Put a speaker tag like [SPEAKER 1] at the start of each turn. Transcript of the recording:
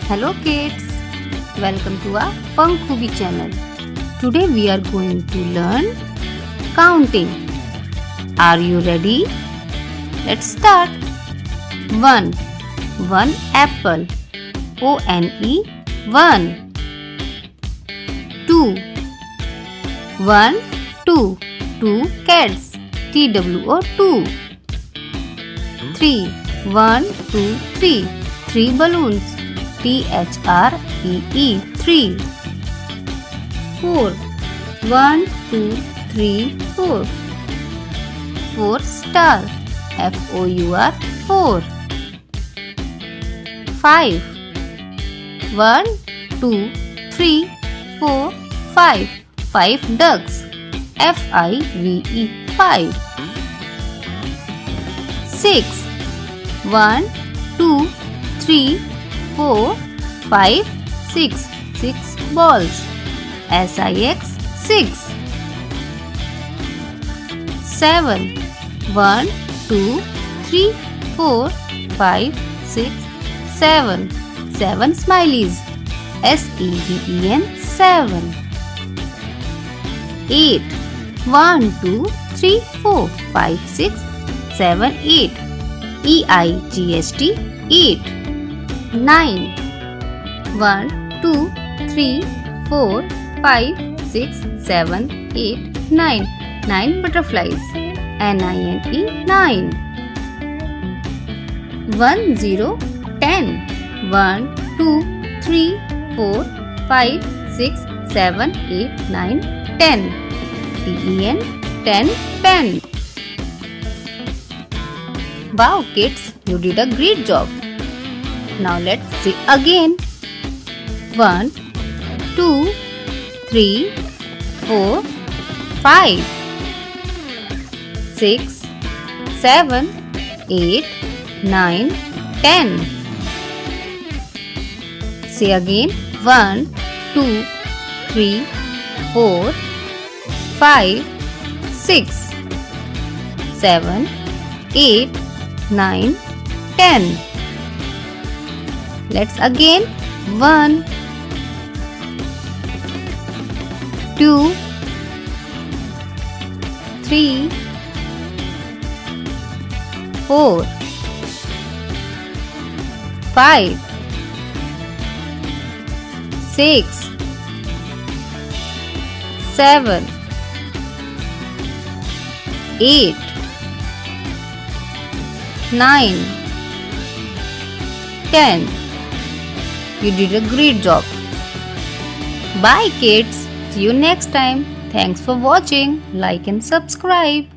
[SPEAKER 1] Hello kids, welcome to our Pankhubi channel. Today we are going to learn counting. Are you ready? Let's start. 1. One apple. O-N-E 1. 2. 1, 2. 2 cats. T-W-O 2. 3. 1, 2, 3. 3 balloons. T-H-R-E-E 3. 4. 1, 2, 3, 4. 4 star. F-O-U-R 4. 5. 1, 2, 3, 4, 5. 5 ducks. F-I-V-E 5. 6. 1, 2, 3, 4, 5, 6. 6 balls. S-I-X 6. 7. 1, 2, 3, 4, 5, 6, 7. 7 smileys. S-E-V-E-N 7. 8. 1, 2, 3, 4, 5, 6, 7, 8. E-I-G-H-T 8. 9. 1, 2, 3, 4, 5, 6, 7, 8, 9. 9 butterflies. N-I-N-E 9. 1, 0, 10. 1, 2, 3, 4, 5, 6, 7, 8, 9, 10. T-E-N 10, 10. Wow kids, you did a great job. Now let's see again. 1, 2, 3, 4, 5, 6, 7, 8, 9, 10. Say again. 1, 2, 3, 4, 5, 6, 7, 8, 9, 10. Let's again. 1, 2, 3, 4, 5, 6, 7, 8, 9, 10. You did a great job. Bye kids. See you next time. Thanks for watching. Like and subscribe.